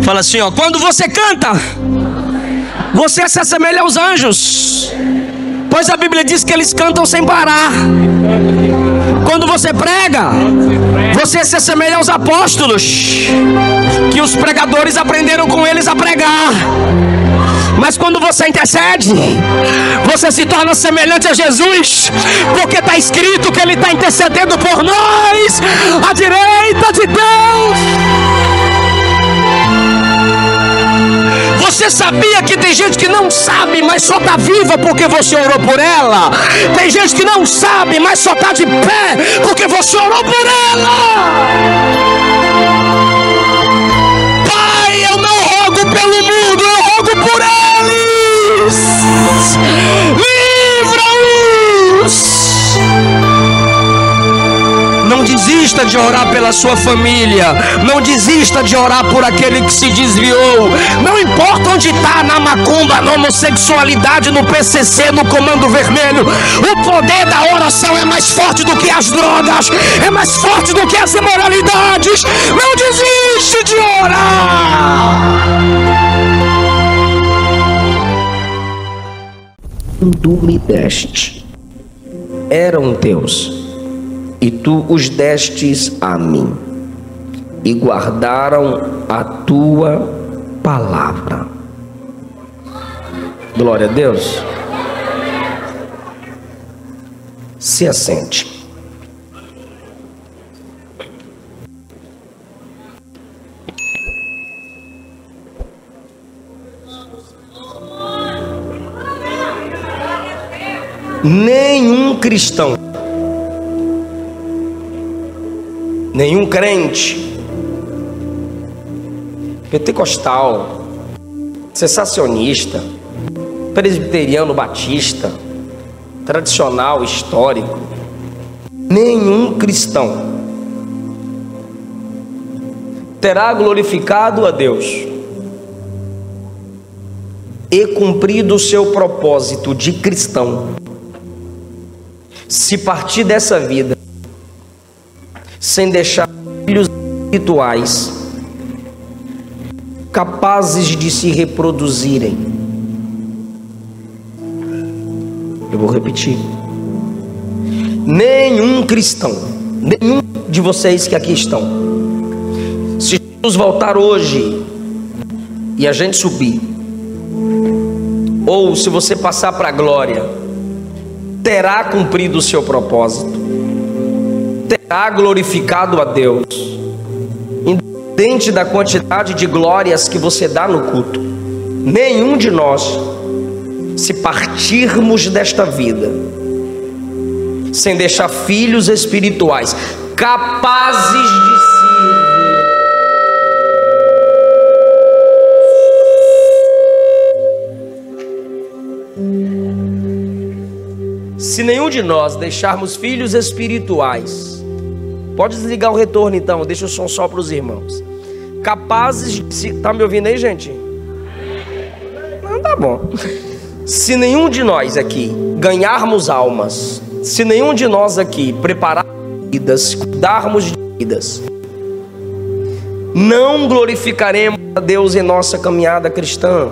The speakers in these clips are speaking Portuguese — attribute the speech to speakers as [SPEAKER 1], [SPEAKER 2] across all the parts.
[SPEAKER 1] Fala assim, ó: quando você canta, você se assemelha aos anjos, pois a Bíblia diz que eles cantam sem parar. Quando você prega, você se assemelha aos apóstolos, que os pregadores aprenderam com eles a pregar. Mas quando você intercede, você se torna semelhante a Jesus, porque está escrito que Ele está intercedendo por nós, à direita de Deus. Você sabia que tem gente que não sabe, mas só está viva porque você orou por ela? Tem gente que não sabe, mas só está de pé porque você orou por ela. Pai, eu não rogo pelo mundo, eu rogo por eles. Livra-os. Não desista de orar pela sua família. Não desista de orar por aquele que se desviou. Não importa onde está, na macumba, na homossexualidade, no PCC, no Comando Vermelho. O poder da oração é mais forte do que as drogas, é mais forte do que as imoralidades. Não desiste de orar. Tu me deste, eram teus, e tu os destes a mim, e guardaram a tua palavra. Glória a Deus. Se assente. Nenhum cristão, nenhum crente pentecostal, cessacionista, presbiteriano, batista, tradicional, histórico, nenhum cristão terá glorificado a Deus e cumprido o seu propósito de cristão se partir dessa vida sem deixar filhos espirituais capazes de se reproduzirem. Eu vou repetir: nenhum cristão, nenhum de vocês que aqui estão, se Jesus voltar hoje e a gente subir, ou se você passar para a glória, terá cumprido o seu propósito, terá glorificado a Deus, independente da quantidade de glórias que você dá no culto. Nenhum de nós, se partirmos desta vida sem deixar filhos espirituais capazes de servir, se nenhum de nós deixarmos filhos espirituais, pode desligar o retorno então, deixa o som só para os irmãos, capazes de... Tá me ouvindo aí, gente? Não, tá bom. Se nenhum de nós aqui ganharmos almas, se nenhum de nós aqui prepararmos vidas, cuidarmos de vidas, não glorificaremos a Deus em nossa caminhada cristã.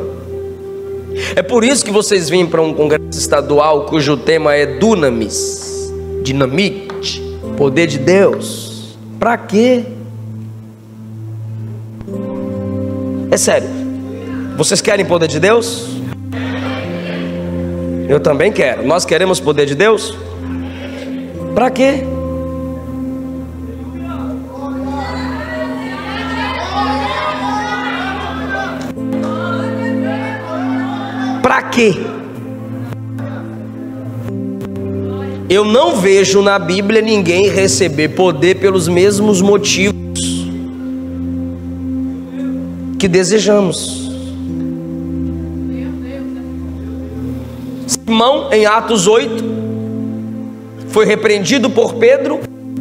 [SPEAKER 1] É por isso que vocês vêm para um congresso estadual cujo tema é Dunamis, dinamite, poder de Deus. Para quê? É sério. Vocês querem poder de Deus? Eu também quero. Nós queremos poder de Deus? Para quê? Para quê? Eu não vejo na Bíblia ninguém receber poder pelos mesmos motivos que desejamos. Simão, em Atos 8, foi repreendido por Pedro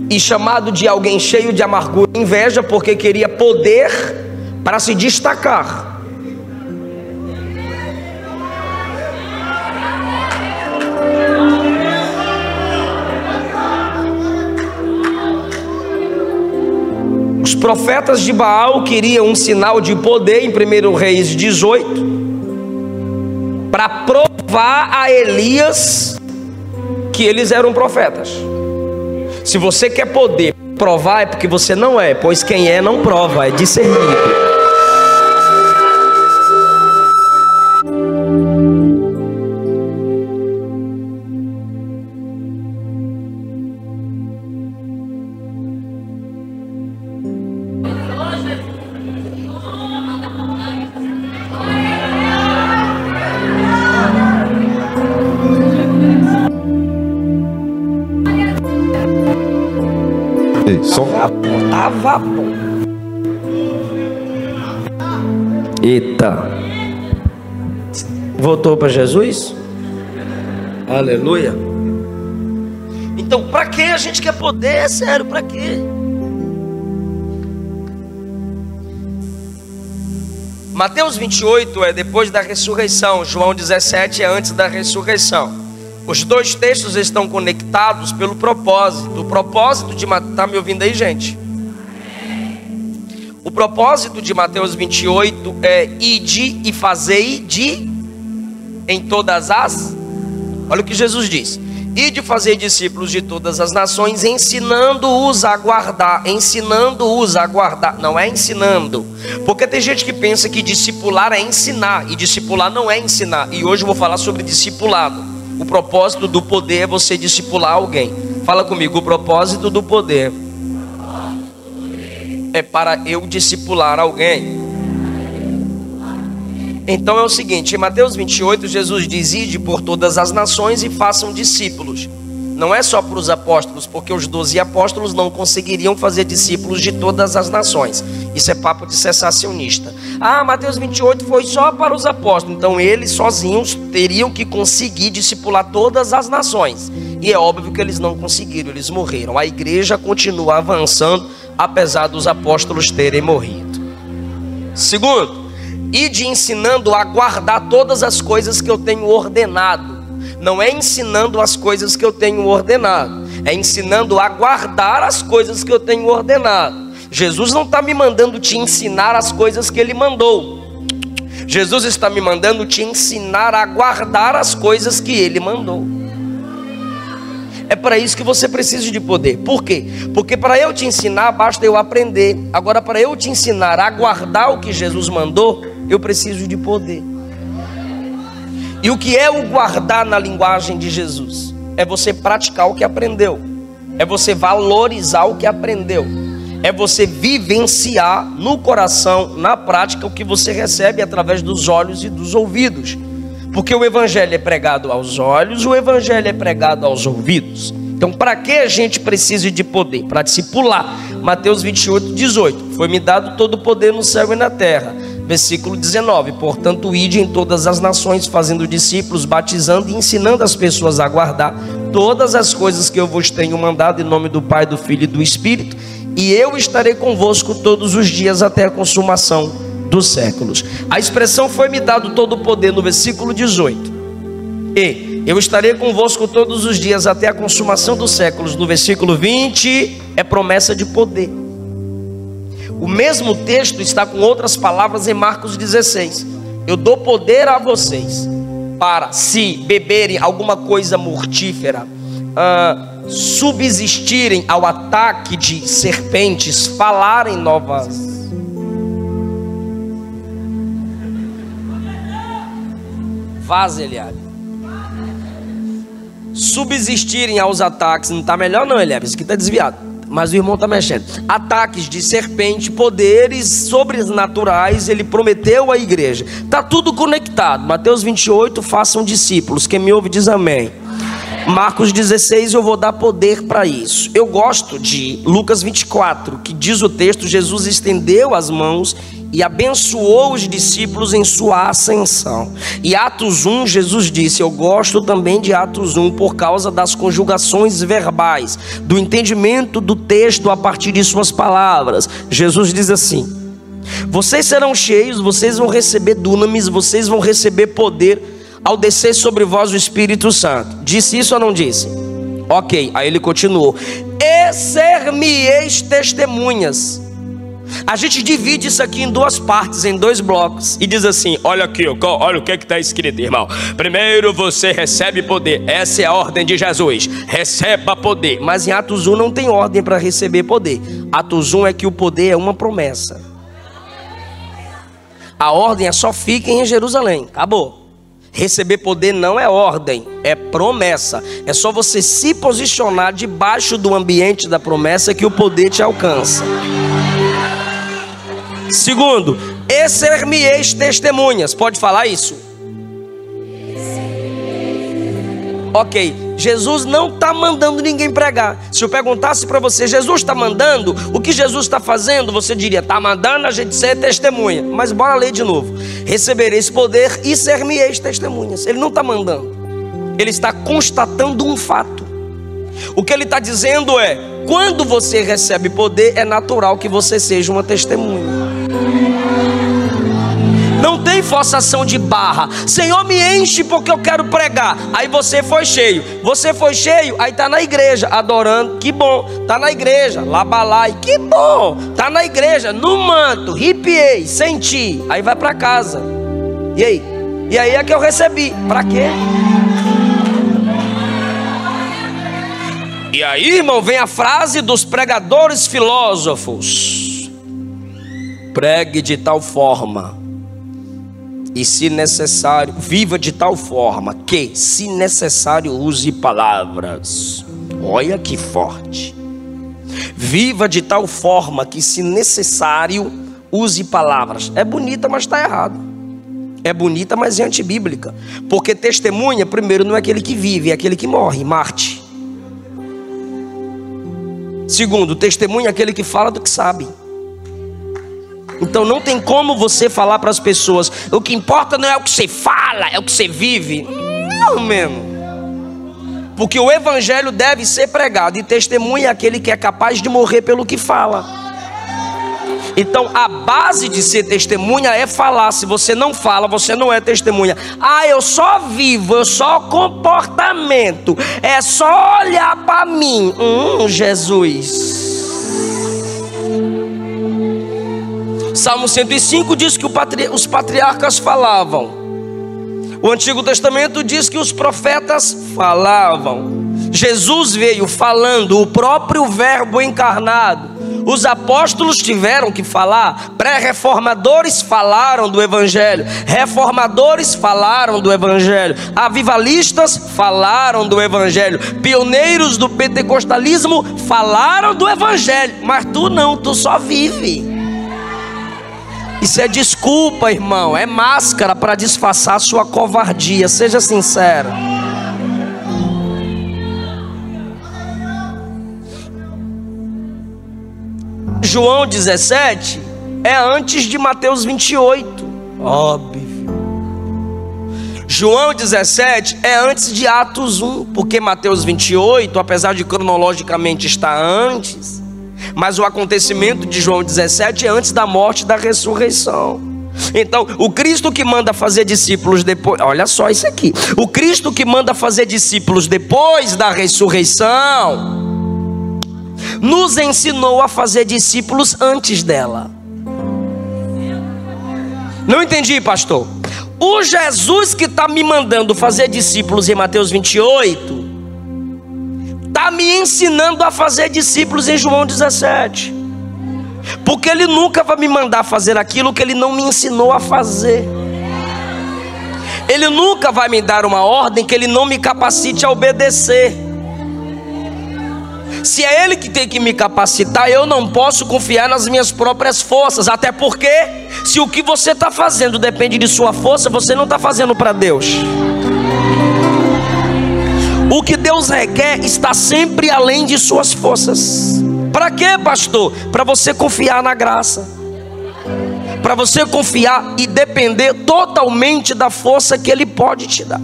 [SPEAKER 1] e chamado de alguém cheio de amargura e inveja, porque queria poder para se destacar. profetas de Baal queriam um sinal de poder em 1 Reis 18, para provar a Elias que eles eram profetas. Se você quer poder provar, é porque você não é, pois quem é não prova, é discernido. Tava bom. Eita. Voltou para Jesus? Aleluia. Então, para que a gente quer poder? É sério, para quê? Mateus 28 é depois da ressurreição. João 17 é antes da ressurreição. Os dois textos estão conectados pelo propósito. O propósito de Mateus... Está me ouvindo aí, gente? O propósito de Mateus 28 é ide e fazei de em todas as... Olha o que Jesus diz. Ide e fazei discípulos de todas as nações, ensinando-os a guardar. Ensinando-os a guardar. Não é ensinando. Porque tem gente que pensa que discipular é ensinar. E discipular não é ensinar. E hoje eu vou falar sobre discipulado. O propósito do poder é você discipular alguém. Fala comigo, o propósito do poder é para eu discipular alguém. Então é o seguinte, em Mateus 28, Jesus diz: ide por todas as nações e façam discípulos. Não é só para os apóstolos, porque os 12 apóstolos não conseguiriam fazer discípulos de todas as nações. Isso é papo de cessacionista. Ah, Mateus 28 foi só para os apóstolos. Então eles sozinhos teriam que conseguir discipular todas as nações. E é óbvio que eles não conseguiram, eles morreram. A igreja continua avançando, apesar dos apóstolos terem morrido. Segundo, ide ensinando a guardar todas as coisas que eu tenho ordenado. Não é ensinando as coisas que eu tenho ordenado, é ensinando a guardar as coisas que eu tenho ordenado. Jesus não está me mandando te ensinar as coisas que Ele mandou. Jesus está me mandando te ensinar a guardar as coisas que Ele mandou. É para isso que você precisa de poder. Por quê? Porque para eu te ensinar, basta eu aprender. Agora, para eu te ensinar a guardar o que Jesus mandou, eu preciso de poder. E o que é o guardar na linguagem de Jesus? É você praticar o que aprendeu. É você valorizar o que aprendeu. É você vivenciar no coração, na prática, o que você recebe através dos olhos e dos ouvidos. Porque o evangelho é pregado aos olhos, o evangelho é pregado aos ouvidos. Então, para que a gente precisa de poder? Para discipular. Mateus 28, 18. Foi-me dado todo o poder no céu e na terra. Versículo 19. Portanto, ide em todas as nações, fazendo discípulos, batizando e ensinando as pessoas a guardar todas as coisas que eu vos tenho mandado, em nome do Pai, do Filho e do Espírito. E eu estarei convosco todos os dias até a consumação dos séculos. A expressão foi-me dado todo o poder no versículo 18. E eu estarei convosco todos os dias até a consumação dos séculos. No versículo 20 é promessa de poder. O mesmo texto está com outras palavras em Marcos 16. Eu dou poder a vocês para, se beberem alguma coisa mortífera, subsistirem ao ataque de serpentes, falarem novas. Vaza, Eliabe. Subsistirem aos ataques. Não está melhor não, Eliabe. Isso aqui está desviado. Mas o irmão está mexendo. Ataques de serpente, poderes sobrenaturais, ele prometeu à igreja. Está tudo conectado. Mateus 28, façam discípulos. Quem me ouve diz amém. Marcos 16, eu vou dar poder para isso. Eu gosto de Lucas 24, que diz o texto: Jesus estendeu as mãos e abençoou os discípulos em sua ascensão. E Atos 1, Jesus disse, eu gosto também de Atos 1 por causa das conjugações verbais, do entendimento do texto a partir de suas palavras. Jesus diz assim: vocês serão cheios, vocês vão receber dunamis, vocês vão receber poder ao descer sobre vós o Espírito Santo. Disse isso ou não disse? Ok, aí ele continuou: e ser-me-eis testemunhas A gente divide isso aqui em duas partes, em dois blocos, e diz assim: olha aqui, olha o que está escrito, irmão. Primeiro você recebe poder. Essa é a ordem de Jesus: receba poder. Mas em Atos 1 não tem ordem para receber poder. Atos 1 é que o poder é uma promessa. A ordem é só fiquem em Jerusalém, acabou. Receber poder não é ordem, é promessa. É só você se posicionar debaixo do ambiente da promessa que o poder te alcança. Segundo, e ser-me-eis testemunhas. Pode falar isso? Ok, Jesus não está mandando ninguém pregar. Se eu perguntasse para você, Jesus está mandando, o que Jesus está fazendo? Você diria, está mandando a gente ser testemunha. Mas bora ler de novo. Recebereis poder e ser-me-eis testemunhas. Ele não está mandando, ele está constatando um fato. O que ele está dizendo é, quando você recebe poder, é natural que você seja uma testemunha. Não tem forçação de barra. Senhor, me enche porque eu quero pregar. Aí você foi cheio. Você foi cheio, aí está na igreja adorando. Que bom, está na igreja. Labalai, que bom. Está na igreja, no manto, ripiei, senti. Aí vai para casa. E aí? E aí é que eu recebi. Para quê? E aí, irmão, vem a frase dos pregadores filósofos: pregue de tal forma e, se necessário, viva de tal forma que, se necessário, use palavras. Olha que forte. Viva de tal forma que, se necessário, use palavras. É bonita, mas está errado. É bonita, mas é antibíblica. Porque testemunha, primeiro, não é aquele que vive, é aquele que morre, Marte. Segundo, testemunha é aquele que fala do que sabe. Então não tem como você falar para as pessoas: o que importa não é o que você fala, é o que você vive. Não mesmo. Porque o evangelho deve ser pregado, e testemunha é aquele que é capaz de morrer pelo que fala. Então a base de ser testemunha é falar. Se você não fala, você não é testemunha. Ah, eu só vivo, eu só comportamento, é só olhar para mim. Jesus. Salmo 105 diz que os patriarcas falavam. O Antigo Testamento diz que os profetas falavam. Jesus veio falando, o próprio verbo encarnado. Os apóstolos tiveram que falar. Pré-reformadores falaram do evangelho. Reformadores falaram do evangelho. Avivalistas falaram do evangelho. Pioneiros do pentecostalismo falaram do evangelho. Mas tu não, tu só vive. Isso é desculpa, irmão. É máscara para disfarçar sua covardia. Seja sincero. João 17 é antes de Mateus 28. Óbvio. João 17 é antes de Atos 1. Porque Mateus 28, apesar de cronologicamente estar antes, mas o acontecimento de João 17 é antes da morte e da ressurreição. Então, o Cristo que manda fazer discípulos depois, olha só isso aqui. O Cristo que manda fazer discípulos depois da ressurreição nos ensinou a fazer discípulos antes dela. Não entendi, pastor. O Jesus que está me mandando fazer discípulos em Mateus 28 está me ensinando a fazer discípulos em João 17. Porque ele nunca vai me mandar fazer aquilo que ele não me ensinou a fazer. Ele nunca vai me dar uma ordem que ele não me capacite a obedecer. Se é ele que tem que me capacitar, eu não posso confiar nas minhas próprias forças. Até porque, se o que você está fazendo depende de sua força, você não está fazendo para Deus. O que Deus requer está sempre além de suas forças. Para quê, pastor? Para você confiar na graça. Para você confiar e depender totalmente da força que Ele pode te dar.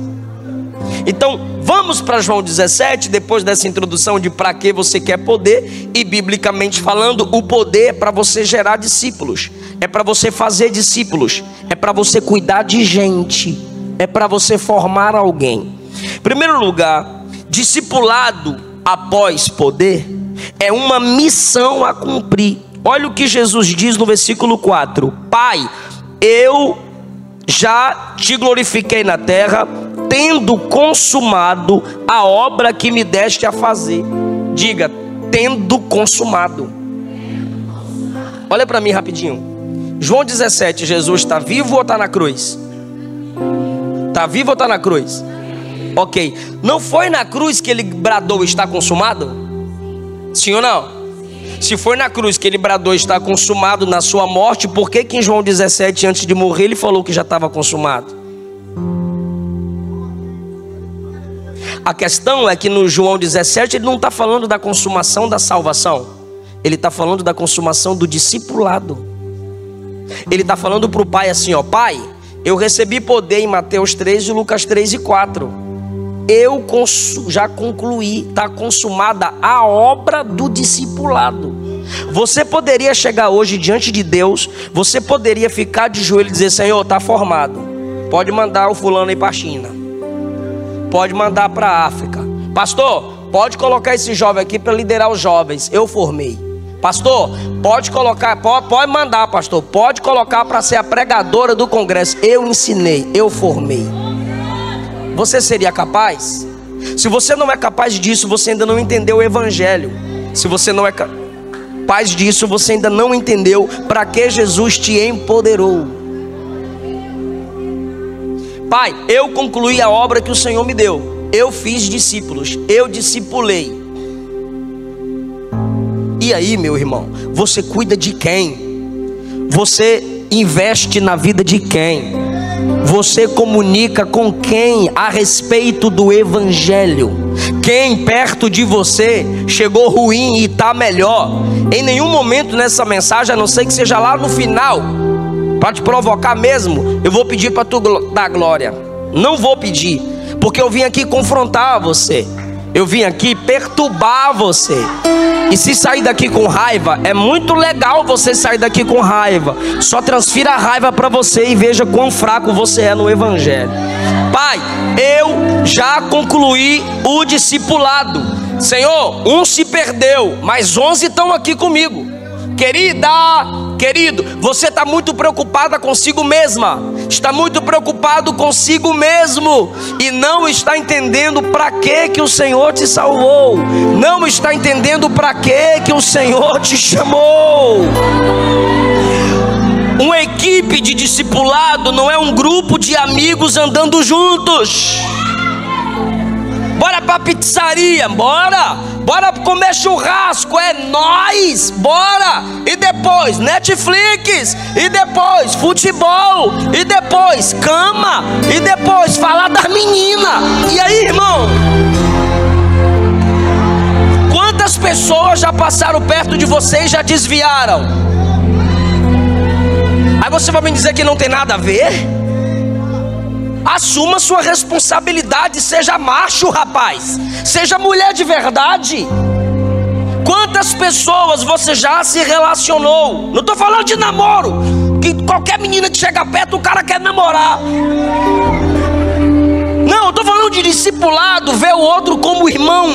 [SPEAKER 1] Então, vamos para João 17, depois dessa introdução de para que você quer poder. E biblicamente falando, o poder é para você gerar discípulos. É para você fazer discípulos. É para você cuidar de gente. É para você formar alguém. Em primeiro lugar, discipulado após poder é uma missão a cumprir. Olha o que Jesus diz no versículo 4: Pai, eu já te glorifiquei na terra, tendo consumado a obra que me deste a fazer. Diga, tendo consumado. Olha para mim rapidinho. João 17, Jesus está vivo ou está na cruz? Está vivo ou está na cruz? Ok. Não foi na cruz que ele bradou está consumado? Sim ou não? Se foi na cruz que ele bradou está consumado na sua morte, por que em João 17, antes de morrer, ele falou que já estava consumado? A questão é que no João 17 ele não está falando da consumação da salvação. Ele está falando da consumação do discipulado. Ele está falando para o pai assim, ó: Pai, eu recebi poder em Mateus 3 e Lucas 3 e 4. Eu já concluí, está consumada a obra do discipulado. Você poderia chegar hoje diante de Deus, você poderia ficar de joelho e dizer: Senhor, está formado, pode mandar o fulano ir para a China, pode mandar para a África. Pastor, pode colocar esse jovem aqui para liderar os jovens, eu formei. Pastor, pode colocar, pode mandar, pastor, pode colocar para ser a pregadora do congresso, eu ensinei, eu formei. Você seria capaz? Se você não é capaz disso, você ainda não entendeu o evangelho. Se você não é capaz disso, você ainda não entendeu para que Jesus te empoderou. Pai, eu concluí a obra que o Senhor me deu. Eu fiz discípulos, eu discipulei. E aí, meu irmão, você cuida de quem? Você investe na vida de quem? Você comunica com quem a respeito do evangelho? Quem perto de você chegou ruim e está melhor? Em nenhum momento nessa mensagem, a não ser que seja lá no final, para te provocar mesmo, eu vou pedir para tu dar glória. Não vou pedir, porque eu vim aqui confrontar você. Eu vim aqui perturbar você. E se sair daqui com raiva, é muito legal você sair daqui com raiva. Só transfira a raiva para você e veja quão fraco você é no evangelho. Pai, eu já concluí o discipulado. Senhor, um se perdeu, mas 11 estão aqui comigo. Querida, querido, você está muito preocupada consigo mesma, está muito preocupado consigo mesmo e não está entendendo para que o Senhor te salvou, não está entendendo para que o Senhor te chamou. Uma equipe de discipulado não é um grupo de amigos andando juntos. Bora pra pizzaria, bora comer churrasco, é nóis, bora. E depois Netflix, e depois futebol, e depois cama, e depois falar das meninas. E aí, irmão, quantas pessoas já passaram perto de você e já desviaram? Aí você vai me dizer que não tem nada a ver? Assuma sua responsabilidade, seja macho, rapaz, seja mulher de verdade. Quantas pessoas você já se relacionou? Não estou falando de namoro, que qualquer menina que chega perto o cara quer namorar. Não, eu estou falando de discipulado, ver o outro como irmão,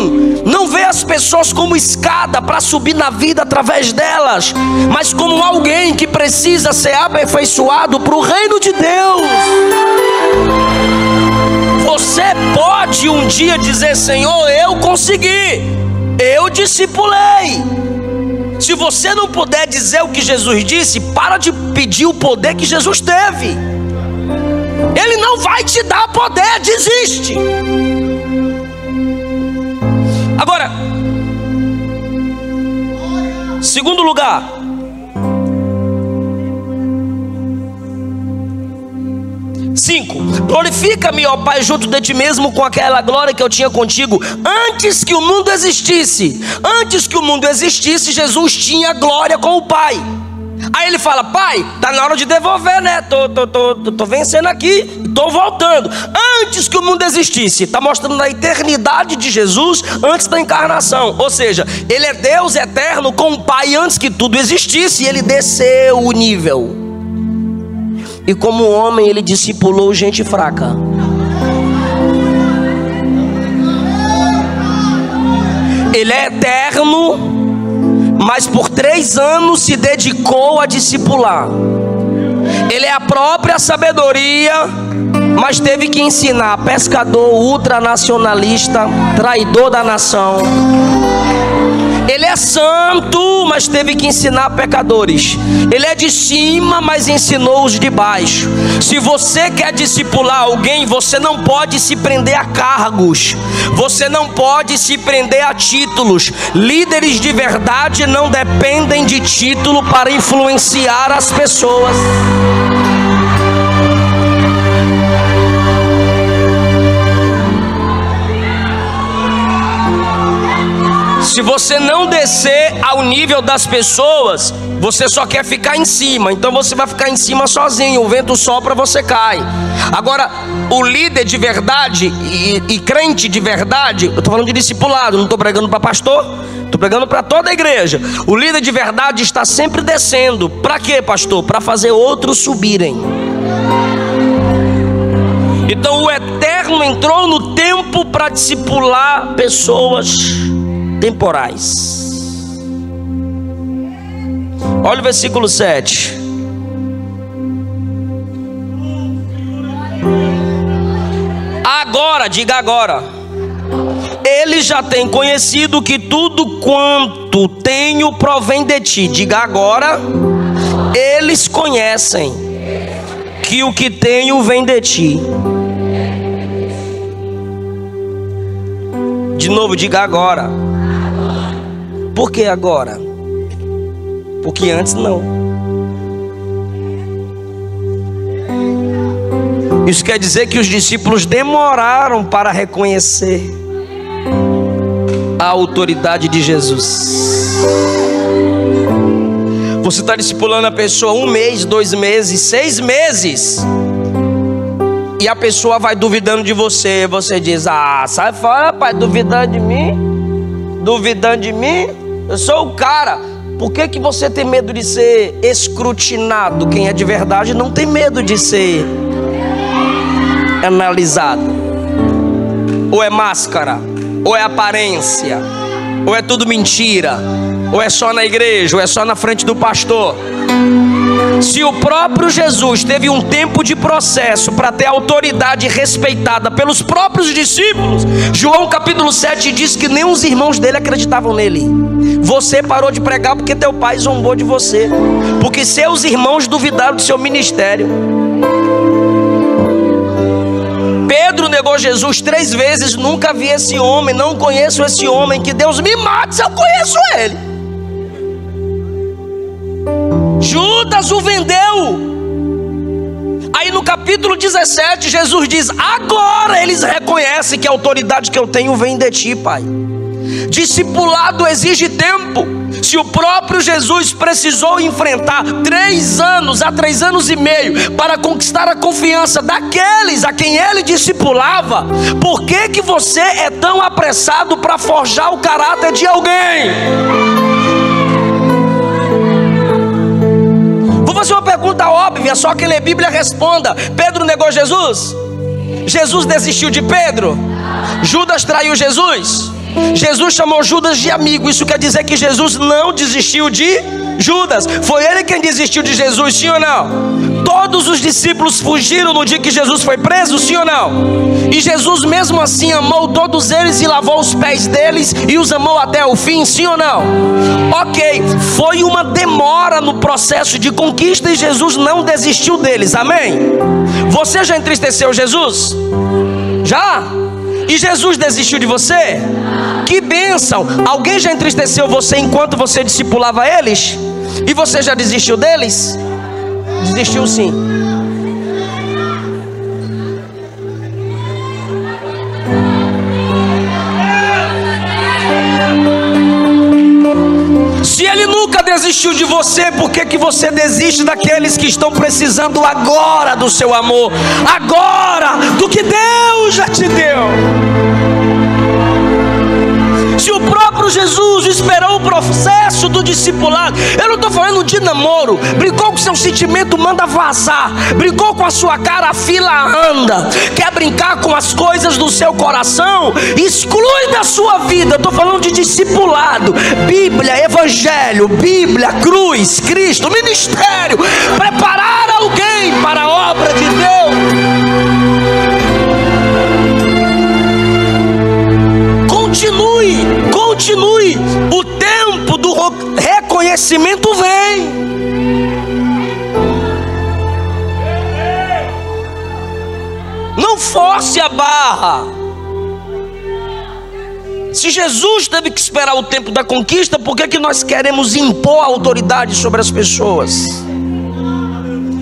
[SPEAKER 1] não ver as pessoas como escada para subir na vida através delas, mas como alguém que precisa ser aperfeiçoado para o reino de Deus. Você pode um dia dizer: Senhor, eu consegui, eu discipulei. Se você não puder dizer o que Jesus disse, para de pedir o poder que Jesus teve. Ele não vai te dar poder, desiste. Agora, segundo lugar, glorifica-me, ó Pai, junto de ti mesmo com aquela glória que eu tinha contigo antes que o mundo existisse. Antes que o mundo existisse, Jesus tinha glória com o Pai. Aí ele fala: Pai, tá na hora de devolver, né? Tô vencendo aqui, tô voltando. Antes que o mundo existisse, tá mostrando a eternidade de Jesus antes da encarnação. Ou seja, ele é Deus eterno com o Pai antes que tudo existisse, e ele desceu o nível. E como homem ele discipulou gente fraca. Ele é eterno, mas por 3 anos se dedicou a discipular. Ele é a própria sabedoria, mas teve que ensinar pescador ultranacionalista, traidor da nação. Ele é santo, mas teve que ensinar pecadores. Ele é de cima, mas ensinou os de baixo. Se você quer discipular alguém, você não pode se prender a cargos, você não pode se prender a títulos. Líderes de verdade não dependem de título para influenciar as pessoas. Se você não descer ao nível das pessoas, você só quer ficar em cima. Então você vai ficar em cima sozinho. O vento sopra, você cai. Agora, o líder de verdade e crente de verdade, eu estou falando de discipulado, não estou pregando para pastor, estou pregando para toda a igreja. O líder de verdade está sempre descendo. Para quê, pastor? Para fazer outros subirem. Então o Eterno entrou no tempo para discipular pessoas temporais. Olha o versículo 7. Agora, diga agora. Ele já tem conhecido que tudo quanto tenho provém de ti. Diga agora. Eles conhecem que o que tenho vem de ti. De novo, diga agora. Por que agora? Porque antes não. Isso quer dizer que os discípulos demoraram para reconhecer a autoridade de Jesus. Você está discipulando a pessoa 1 mês, 2 meses, 6 meses, e a pessoa vai duvidando de você. Você diz: ah, sai fora, pai, duvidando de mim? Duvidando de mim? Eu sou o cara. Por que você tem medo de ser escrutinado? Quem é de verdade não tem medo de ser analisado. Ou é máscara, ou é aparência, ou é tudo mentira, ou é só na igreja, ou é só na frente do pastor. Se o próprio Jesus teve um tempo de processo para ter autoridade respeitada pelos próprios discípulos, João capítulo 7 diz que nem os irmãos dele acreditavam nele. Você parou de pregar porque teu pai zombou de você, porque seus irmãos duvidaram do seu ministério. Pedro negou Jesus 3 vezes. Nunca vi esse homem, não conheço esse homem. Que Deus me mate se eu conheço ele. Judas o vendeu. Aí no capítulo 17 Jesus diz: agora eles reconhecem que a autoridade que eu tenho vem de ti, Pai. Discipulado exige tempo. Se o próprio Jesus precisou enfrentar 3 anos a 3 anos e meio para conquistar a confiança daqueles a quem ele discipulava, por que você é tão apressado para forjar o caráter de alguém? Vou fazer uma pergunta óbvia, só quem lê Bíblia responda. Pedro negou Jesus? Jesus desistiu de Pedro? Judas traiu Jesus? Jesus chamou Judas de amigo. Isso quer dizer que Jesus não desistiu de Judas. Foi ele quem desistiu de Jesus, sim ou não? Todos os discípulos fugiram no dia que Jesus foi preso, sim ou não? E Jesus mesmo assim amou todos eles e lavou os pés deles e os amou até o fim, sim ou não? Ok, foi uma demora no processo de conquista e Jesus não desistiu deles, amém? Você já entristeceu Jesus? Já? E Jesus desistiu de você? Que bênção! Alguém já entristeceu você enquanto você discipulava eles? E você já desistiu deles? Desistiu sim. Se ele nunca desistiu de você, por que você desiste daqueles que estão precisando agora do seu amor? Agora, do que Deus já te deu. Se o próprio próprio Jesus esperou o processo do discipulado. Eu não estou falando de namoro. Brincou com seu sentimento, manda vazar. Brincou com a sua cara, a fila anda. Quer brincar com as coisas do seu coração? Exclui da sua vida. Estou falando de discipulado. Bíblia, Evangelho, Bíblia, cruz, Cristo, ministério. Preparar alguém para a obra de Deus. Continue. O tempo do reconhecimento vem. Não force a barra. Se Jesus teve que esperar o tempo da conquista, por que nós queremos impor a autoridade sobre as pessoas?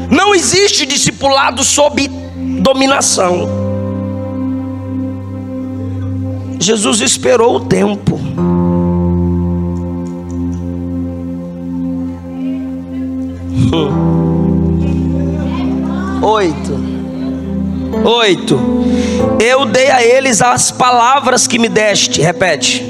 [SPEAKER 1] Não existe discipulado sob dominação. Jesus esperou o tempo. Oito. Eu dei a eles as palavras que me deste. Repete.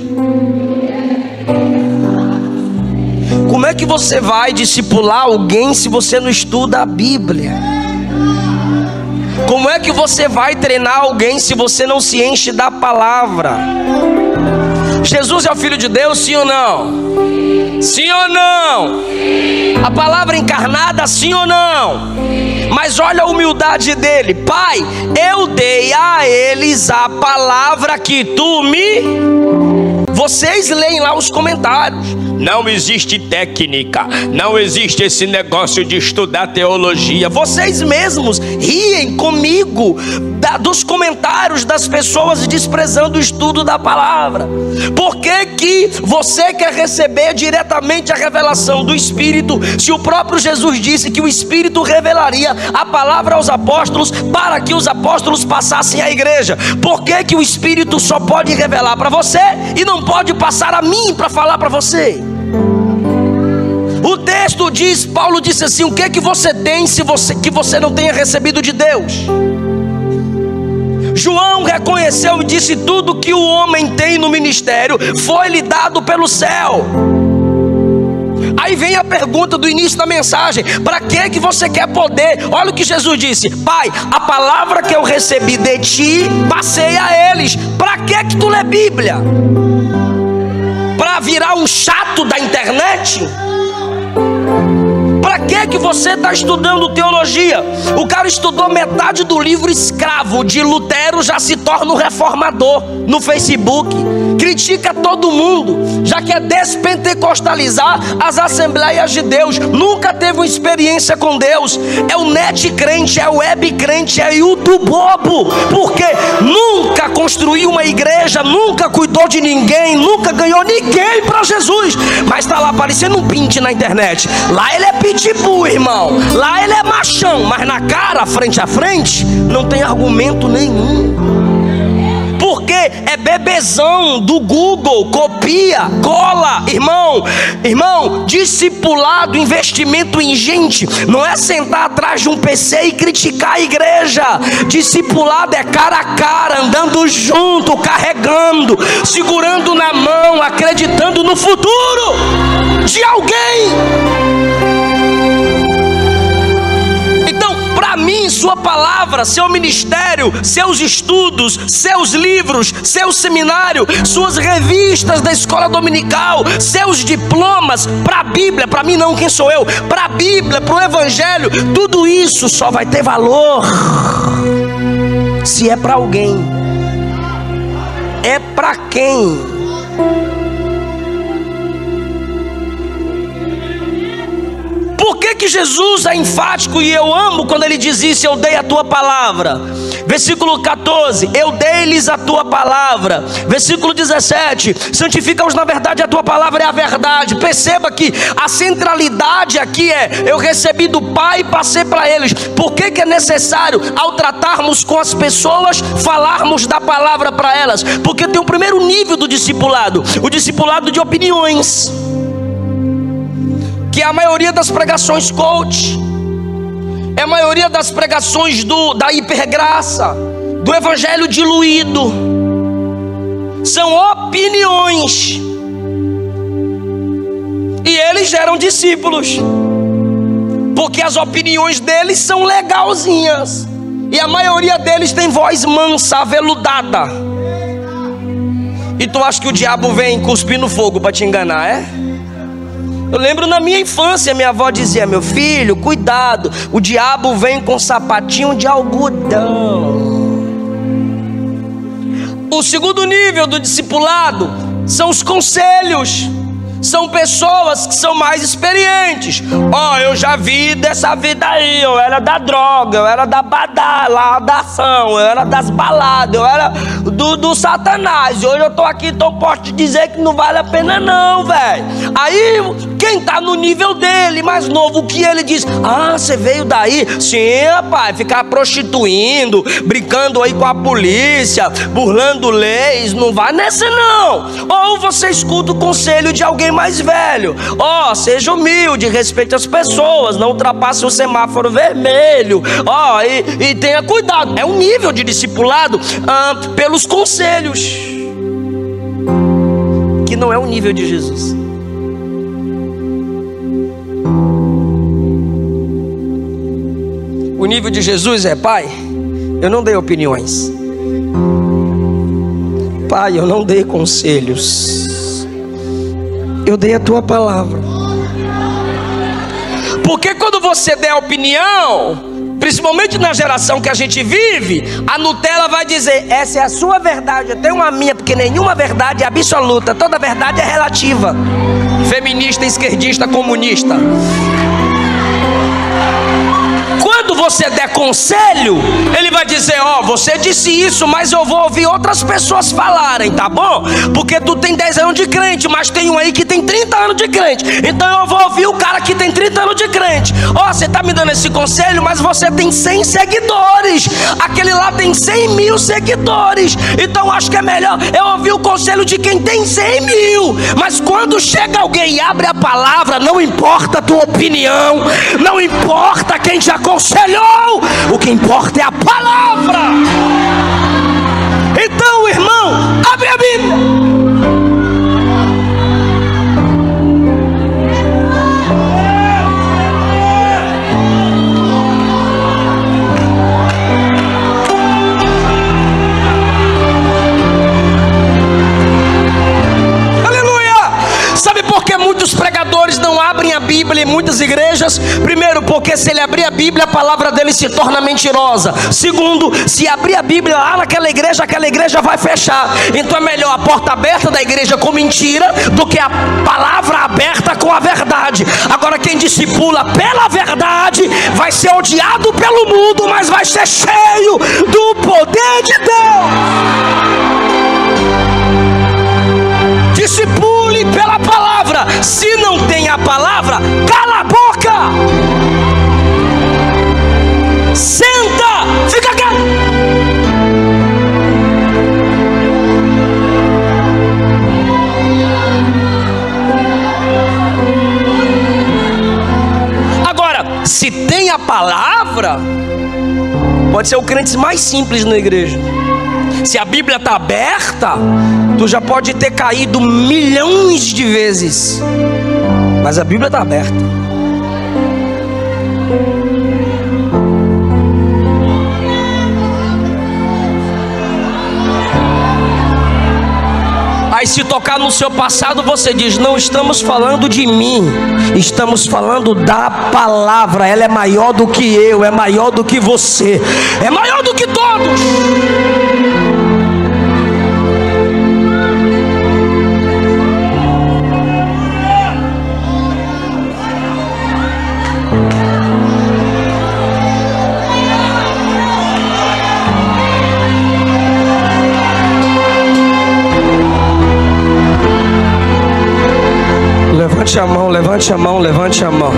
[SPEAKER 1] Como é que você vai discipular alguém se você não estuda a Bíblia? Como é que você vai treinar alguém se você não se enche da palavra? Jesus é o Filho de Deus, sim ou não? Sim ou não? A palavra encarnada, sim ou não? Mas olha a humildade dele. Pai, eu dei a eles a palavra que tu me... Vocês leem lá os comentários. Não existe técnica, não existe esse negócio de estudar teologia. Vocês mesmos riem comigo dos comentários das pessoas desprezando o estudo da palavra. Por que você quer receber diretamente a revelação do Espírito, se o próprio Jesus disse que o Espírito revelaria a palavra aos apóstolos para que os apóstolos passassem à igreja? Por que o Espírito só pode revelar para você e não pode passar a mim para falar para você? O texto diz, Paulo disse assim: o que você tem que você não tenha recebido de Deus? João reconheceu e disse: tudo que o homem tem no ministério foi-lhe dado pelo céu. Aí vem a pergunta do início da mensagem: para que você quer poder? Olha o que Jesus disse: Pai, a palavra que eu recebi de ti, passei a eles. Para que tu lê Bíblia? Para virar um chato da internet? Para que você está estudando teologia? O cara estudou metade do livro Escravo de Lutero, já se torna um reformador no Facebook, critica todo mundo, já quer despentecostalizar as Assembleias de Deus, nunca teve uma experiência com Deus, é o net crente, é o web crente, é YouTube bobo, porque nunca construiu uma igreja, nunca cuidou de ninguém, nunca ganhou ninguém para Jesus, mas está lá aparecendo um pinte na internet. Lá ele é pitbull, irmão, lá ele é machão, mas na cara, frente a frente, não tem argumento nenhum. Porque é bebezão do Google, copia, cola, irmão, discipulado, investimento em gente, não é sentar atrás de um PC e criticar a igreja. Discipulado é cara a cara, andando junto, carregando, segurando na mão, acreditando no futuro de alguém. Para mim, sua palavra, seu ministério, seus estudos, seus livros, seu seminário, suas revistas da escola dominical, seus diplomas, para a Bíblia, para mim não, quem sou eu? Para a Bíblia, para o Evangelho, tudo isso só vai ter valor se é para alguém. É para quem? Por que Jesus é enfático e eu amo quando ele diz isso? Eu dei a tua palavra. Versículo 14, eu dei-lhes a tua palavra. Versículo 17, santifica-os na verdade, a tua palavra é a verdade. Perceba que a centralidade aqui é: eu recebi do Pai e passei para eles. Por que é necessário, ao tratarmos com as pessoas, falarmos da palavra para elas? Porque tem o primeiro nível do discipulado, o discipulado de opiniões, que é a maioria das pregações coach, é a maioria das pregações da hipergraça, do evangelho diluído. São opiniões. E eles geram discípulos, porque as opiniões deles são legalzinhas. E a maioria deles tem voz mansa, aveludada. E tu acha que o diabo vem cuspir no fogo para te enganar, é? Eu lembro na minha infância, minha avó dizia: meu filho, cuidado, o diabo vem com sapatinho de algodão. O segundo nível do discipulado são os conselhos. São pessoas que são mais experientes. Eu já vi dessa vida aí. Eu era da droga, eu era da badalação, eu era das baladas, eu era do satanás. E hoje eu tô aqui, então posso te dizer que não vale a pena não, velho. Aí quem tá no nível dele, mais novo, o que ele diz? Você veio daí? Sim, rapaz, ficar prostituindo, brincando aí com a polícia, burlando leis, não vai nessa não. Ou você escuta o conselho de alguém mais velho: seja humilde, respeite as pessoas, não ultrapasse o semáforo vermelho, e tenha cuidado. É um nível de discipulado pelos conselhos, que não é o nível de Jesus. O nível de Jesus é: Pai, eu não dei opiniões, Pai, eu não dei conselhos, eu dei a tua palavra. Porque quando você der opinião, principalmente na geração que a gente vive, a Nutella vai dizer: essa é a sua verdade, eu tenho uma minha, porque nenhuma verdade é absoluta, toda verdade é relativa. Feminista, esquerdista, comunista. Quando você der conselho, ele vai dizer: você disse isso, mas eu vou ouvir outras pessoas falarem, tá bom? Porque tu tem 10 anos de crente, mas tem um aí que tem 30 anos de crente, então eu vou ouvir o cara que tem 30 anos de crente. Você tá me dando esse conselho, mas você tem 100 seguidores, aquele lá tem 100 mil seguidores, então acho que é melhor eu ouvir o conselho de quem tem 100 mil. Mas quando chega alguém e abre a palavra, não importa a tua opinião, não importa quem te aconselhou, o que importa é a palavra. Então, irmão, abre a Bíblia. Muitos pregadores não abrem a Bíblia em muitas igrejas. Primeiro, porque se ele abrir a Bíblia, a palavra dele se torna mentirosa. Segundo, se abrir a Bíblia lá naquela igreja vai fechar. Então é melhor a porta aberta da igreja com mentira do que a palavra aberta com a verdade. Agora, quem discipula pela verdade vai ser odiado pelo mundo, mas vai ser cheio do poder de Deus. Discipule pela palavra. Se não tem a palavra, cala a boca, senta, fica quieto. Agora, se tem a palavra, pode ser o crente mais simples na igreja. Se a Bíblia está aberta, tu já pode ter caído milhões de vezes, mas a Bíblia está aberta. Aí se tocar no seu passado, você diz: não estamos falando de mim, estamos falando da palavra. Ela é maior do que eu, é maior do que você, é maior do que todos. Levante a mão, levante a mão, levante a mão.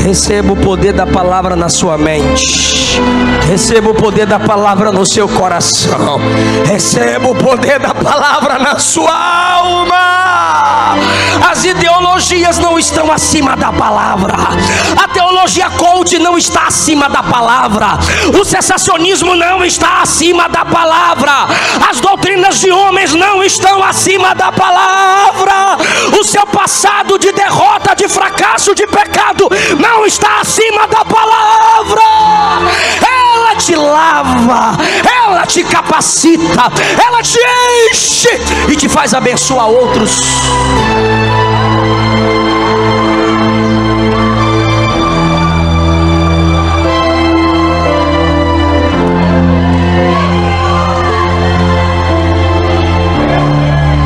[SPEAKER 1] Receba o poder da palavra na sua mente. Receba o poder da palavra no seu coração. Receba o poder da palavra na sua alma. As ideologias não estão acima da palavra. A teologia coach não está acima da palavra. O sensacionismo não está acima da palavra. As doutrinas de homens não estão acima da palavra. O seu passado de derrota, de fracasso, de pecado não está acima da palavra. Ela te lava, ela te capacita, ela te enche e te faz abençoar outros.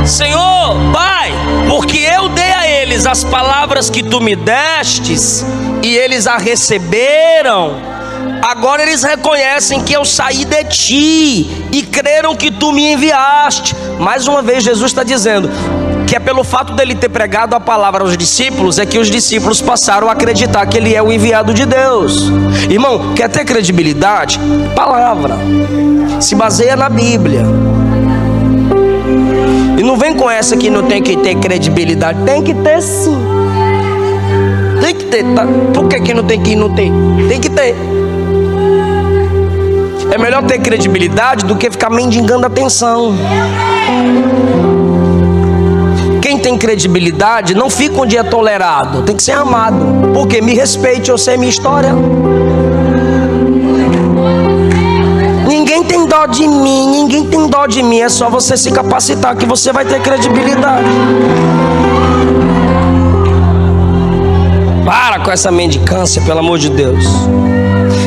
[SPEAKER 1] Senhor, Pai, porque eu dei a eles as palavras que tu me destes e eles a receberam, agora eles reconhecem que eu saí de ti e creram que tu me enviaste. Mais uma vez Jesus está dizendo que é pelo fato dele ter pregado a palavra aos discípulos é que os discípulos passaram a acreditar que ele é o enviado de Deus. Irmão, quer ter credibilidade? Palavra se baseia na Bíblia. E não vem com essa que não tem que ter credibilidade. Tem que ter sim. Tem que ter, tá? Por que não tem que não ter? Tem que ter. É melhor ter credibilidade do que ficar mendigando atenção. Quem tem credibilidade não fica onde é tolerado, tem que ser amado. Porque me respeite, eu sei minha história. Ninguém tem dó de mim, ninguém tem dó de mim. É só você se capacitar que você vai ter credibilidade. Para com essa mendicância, pelo amor de Deus.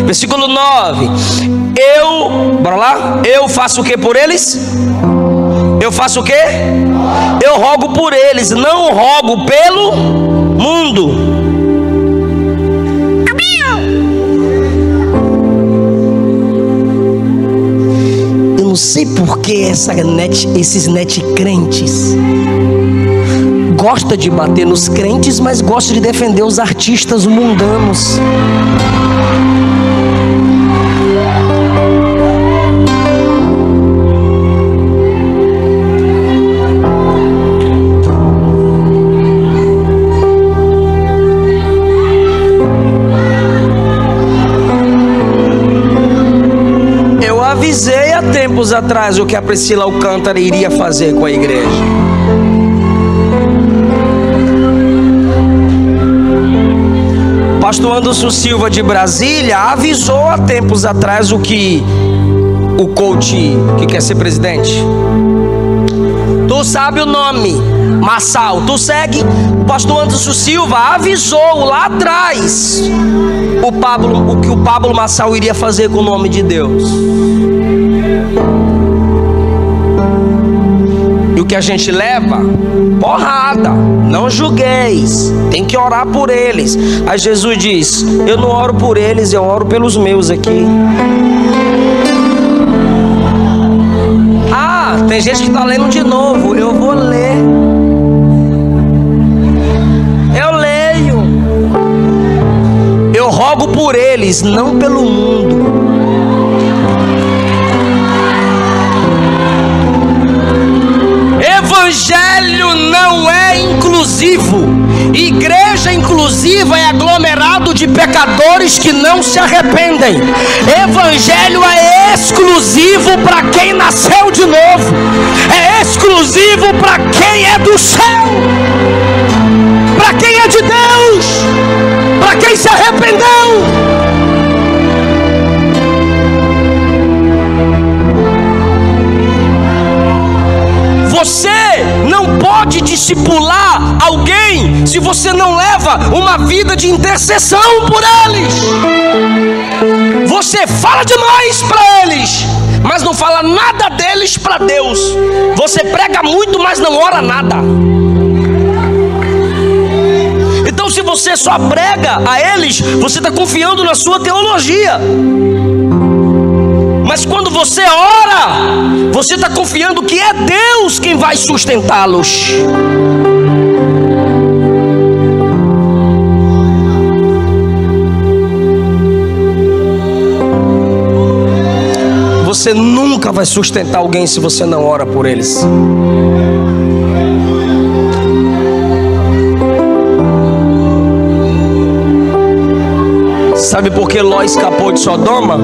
[SPEAKER 1] Versículo 9. Bora lá? Eu faço o que por eles? Eu faço o que? Eu rogo por eles, não rogo pelo mundo. Eu não sei por que esses net crentes gosta de bater nos crentes, mas gosta de defender os artistas mundanos. Eu avisei há tempos atrás o que a Priscila Alcântara iria fazer com a igreja. Pastor Anderson Silva de Brasília avisou há tempos atrás o que o coach que quer ser presidente. Tu sabe o nome, Massal, tu segue. O pastor Anderson Silva avisou lá atrás o que o Pablo Massal iria fazer com o nome de Deus. E o que a gente leva? Porrada. Não julgueis, tem que orar por eles. Aí Jesus diz: eu não oro por eles, eu oro pelos meus aqui. Ah, tem gente que está lendo de novo. Eu vou ler. Eu leio. Eu rogo por eles, não pelo mundo. Evangelho não é inclusivo. Igreja inclusiva é aglomerado de pecadores que não se arrependem. Evangelho é exclusivo para quem nasceu de novo. É exclusivo para quem é do céu, para quem é de Deus, para quem se arrependeu. Você não pode discipular alguém se você não leva uma vida de intercessão por eles. Você fala demais para eles, mas não fala nada deles para Deus. Você prega muito, mas não ora nada. Então, se você só prega a eles, você está confiando na sua teologia. Mas quando você ora, você está confiando que é Deus quem vai sustentá-los. Você nunca vai sustentar alguém se você não ora por eles. Sabe por que Ló escapou de Sodoma?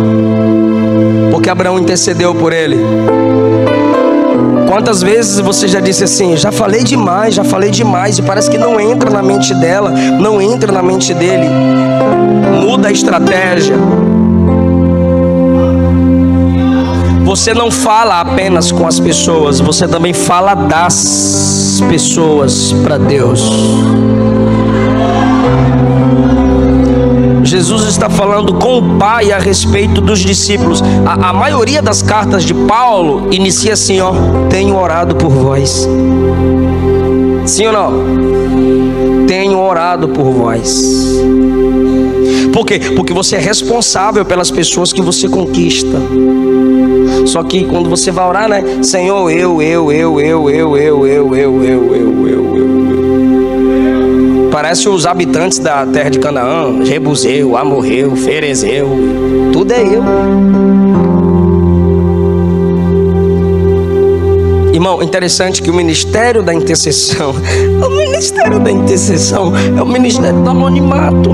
[SPEAKER 1] Porque Abraão intercedeu por ele. Quantas vezes você já disse assim: já falei demais, e parece que não entra na mente dela, não entra na mente dele. Muda a estratégia. Você não fala apenas com as pessoas, você também fala das pessoas para Deus. Jesus está falando com o Pai a respeito dos discípulos. A maioria das cartas de Paulo inicia assim, ó: tenho orado por vós. Sim ou não? Tenho orado por vós. Por quê? Porque você é responsável pelas pessoas que você conquista. Só que quando você vai orar, né? Senhor, eu. Parece os habitantes da terra de Canaã: Jebuseu, Amorreu, Ferezeu. Tudo é eu. Irmão, interessante que o ministério da intercessão é o ministério do anonimato.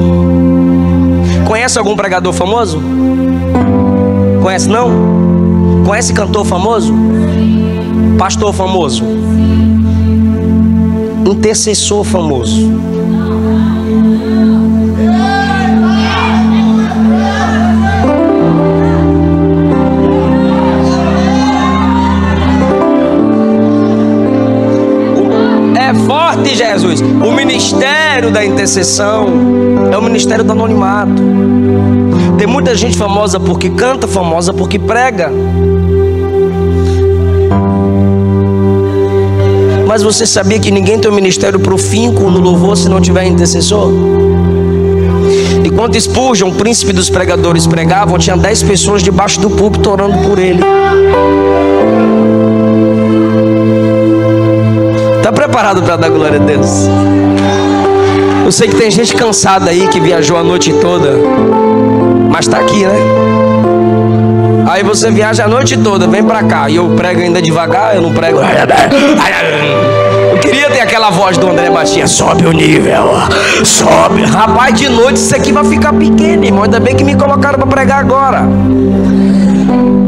[SPEAKER 1] Conhece algum pregador famoso? Conhece não? Conhece cantor famoso? Pastor famoso? Intercessor famoso? É forte, Jesus. O ministério da intercessão é o ministério do anonimato. Tem muita gente famosa porque canta, famosa porque prega. Mas você sabia que ninguém tem um ministério profícuo no louvor se não tiver intercessor? Enquanto Spurgeon, o príncipe dos pregadores, pregavam, tinha 10 pessoas debaixo do púlpito orando por ele. Está preparado para dar glória a Deus? Eu sei que tem gente cansada aí que viajou a noite toda, mas está aqui, né? Aí você viaja a noite toda, vem pra cá, e eu prego ainda devagar, eu não prego. Eu queria ter aquela voz do André Matias: sobe o nível, sobe. Rapaz, de noite isso aqui vai ficar pequeno, irmão. Ainda bem que me colocaram pra pregar agora.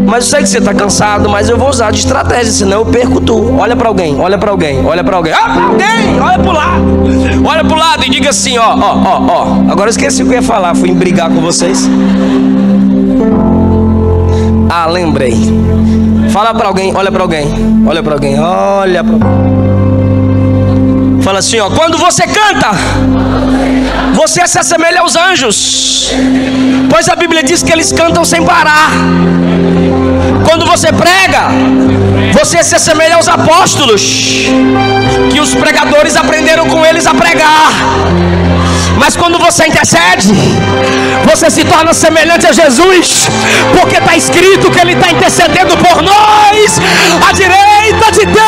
[SPEAKER 1] Mas eu sei que você tá cansado, mas eu vou usar de estratégia, senão eu perco tu. Olha pra alguém, olha pra alguém, olha pra alguém. Olha pro lado. Olha pro lado e diga assim, ó. Agora eu esqueci o que eu ia falar, fui brigar com vocês. Ah, lembrei. Fala pra alguém, olha pra alguém, olha pra alguém, olha pra... Fala assim, ó: quando você canta, você se assemelha aos anjos, pois a Bíblia diz que eles cantam sem parar. Quando você prega, você se assemelha aos apóstolos, que os pregadores aprenderam com eles a pregar. Mas quando você intercede, você se torna semelhante a Jesus, porque está escrito que Ele está intercedendo por nós, à direita de Deus.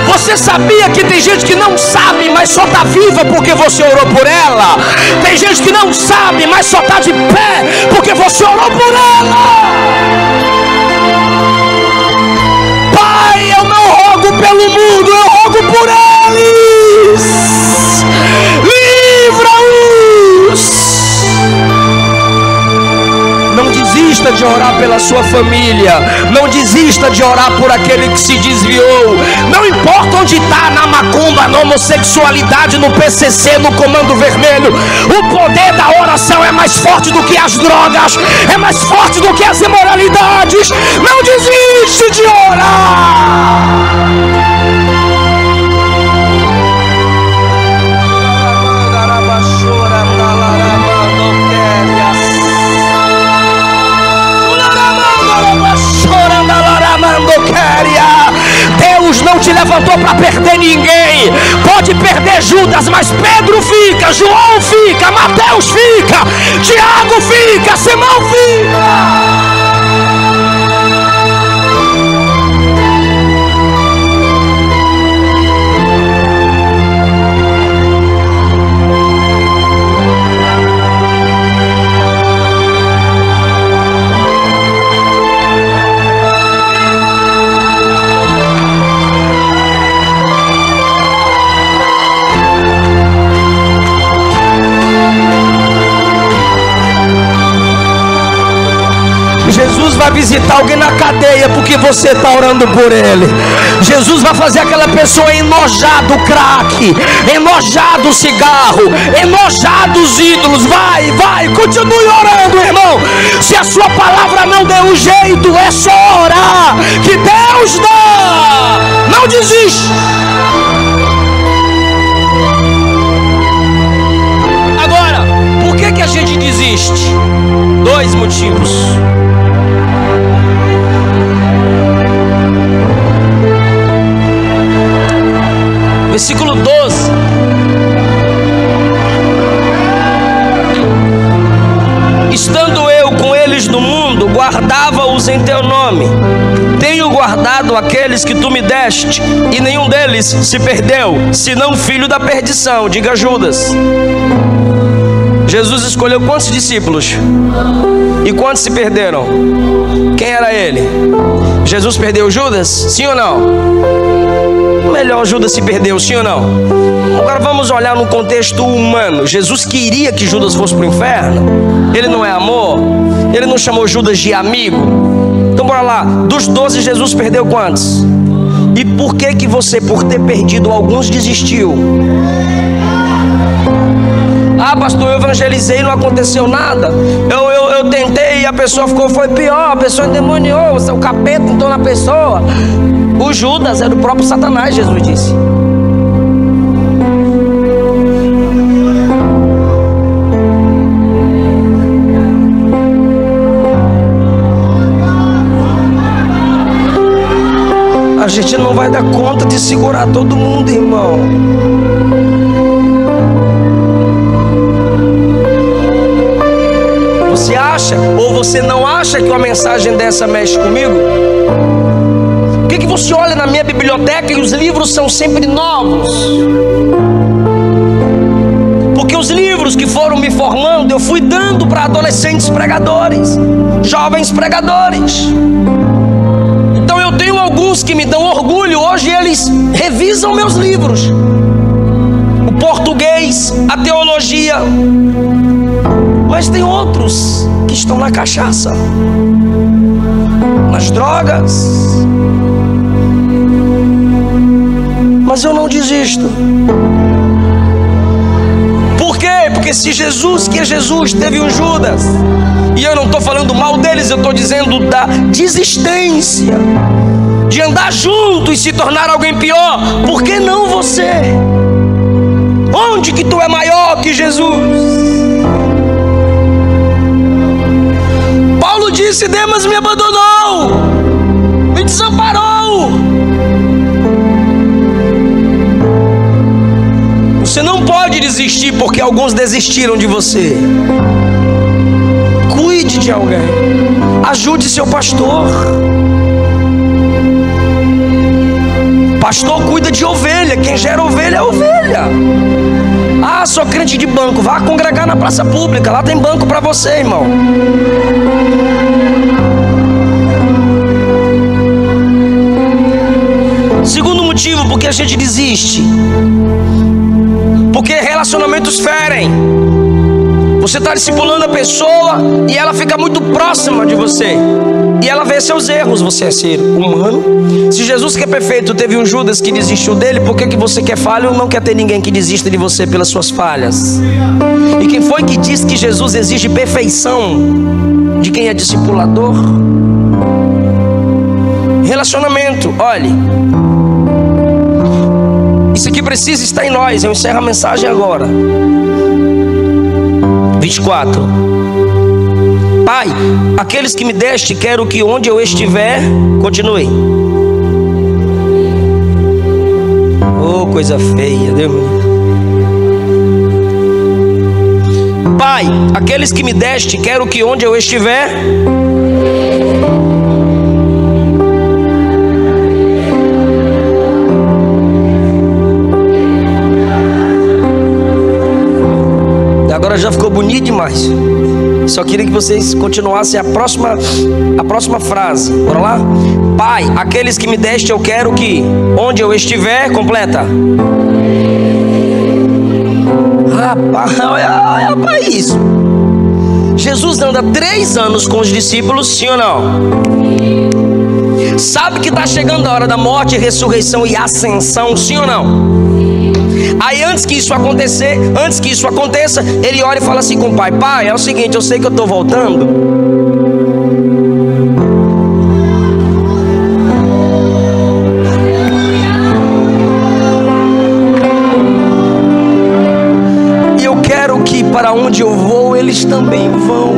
[SPEAKER 1] Você sabia que tem gente que não sabe, mas só está viva porque você orou por ela? Tem gente que não sabe, mas só está de pé porque você orou por ela. Pai, eu não rogo pelo mundo, eu rogo por eles. Livra-os. Não desista de orar pela sua família. Não desista de orar por aquele que se desviou. Não importa onde está, na macumba, na homossexualidade, no PCC, no Comando Vermelho. O poder da oração é mais forte do que as drogas, é mais forte do que as imoralidades. Não desiste de orar. Deus não te levantou para perder ninguém. Pode perder Judas, mas Pedro fica, João fica, Mateus fica, Tiago fica, Simão fica. vai visitar alguém na cadeia porque você está orando por ele. Jesus vai fazer aquela pessoa enojar do crack, enojar do cigarro, enojar dos ídolos. Vai, continue orando, irmão. Se a sua palavra não deu um jeito, é só orar que Deus dá. Não desiste. Agora, por que a gente desiste? 2 motivos. Versículo 12. Estando eu com eles no mundo, guardava-os em teu nome. Tenho guardado aqueles que tu me deste, e nenhum deles se perdeu, senão filho da perdição. Diga Judas. Jesus escolheu quantos discípulos? E quantos se perderam? Quem era ele? Jesus perdeu Judas? Sim ou não? Melhor Judas se perdeu, sim ou não? Agora vamos olhar no contexto humano. Jesus queria que Judas fosse para o inferno? Ele não é amor? Ele não chamou Judas de amigo? Então bora lá. Dos 12 Jesus perdeu quantos? E por que você, por ter perdido alguns, desistiu? Ah, pastor, eu evangelizei e não aconteceu nada. Eu tentei e a pessoa foi pior. A pessoa endemoniou, o capeta entrou na pessoa. O Judas era o próprio Satanás, Jesus disse. A gente não vai dar conta de segurar todo mundo, irmão. Você acha ou você não acha que uma mensagem dessa mexe comigo? Por que você olha na minha biblioteca e os livros são sempre novos? Porque os livros que foram me formando eu fui dando para adolescentes pregadores, jovens pregadores. Então eu tenho alguns que me dão orgulho. Hoje eles revisam meus livros, o português, a teologia. Mas tem outros que estão na cachaça, nas drogas. Mas eu não desisto. Por quê? Porque se Jesus, que é Jesus, teve um Judas, e eu não estou falando mal deles, eu estou dizendo da desistência, de andar junto e se tornar alguém pior. Por que não você? Onde que tu é maior que Jesus? Paulo disse: Demas me abandonou, me desamparou. Você não pode desistir porque alguns desistiram de você. Cuide de alguém, ajude seu pastor. Pastor cuida de ovelha, quem gera ovelha é ovelha. Ah, sou crente de banco, vá congregar na praça pública, lá tem banco para você, irmão. Segundo motivo porque a gente desiste, porque relacionamentos ferem. Você está discipulando a pessoa e ela fica muito próxima de você, e ela vê seus erros. Você é ser humano. Se Jesus, que é perfeito, teve um Judas que desistiu dele, por que você que é falho não quer ter ninguém que desista de você pelas suas falhas? E quem foi que disse que Jesus exige perfeição de quem é discipulador? Relacionamento, olhe, isso aqui precisa estar em nós. Eu encerro a mensagem agora. 24. Pai, aqueles que me deste, quero que onde eu estiver, continue. Oh, coisa feia, Deus. Pai, aqueles que me deste, quero que onde eu estiver, agora já ficou bonito demais. Só queria que vocês continuassem a próxima frase. Bora lá? Pai, aqueles que me deste, eu quero que onde eu estiver, completa. Rapaz, olha para isso. Jesus anda 3 anos com os discípulos, sim ou não? Sabe que está chegando a hora da morte, ressurreição e ascensão, sim ou não? Aí antes que isso aconteça, ele ora e fala assim com o pai: pai, é o seguinte, eu sei que eu estou voltando, e eu quero que para onde eu vou, eles também vão.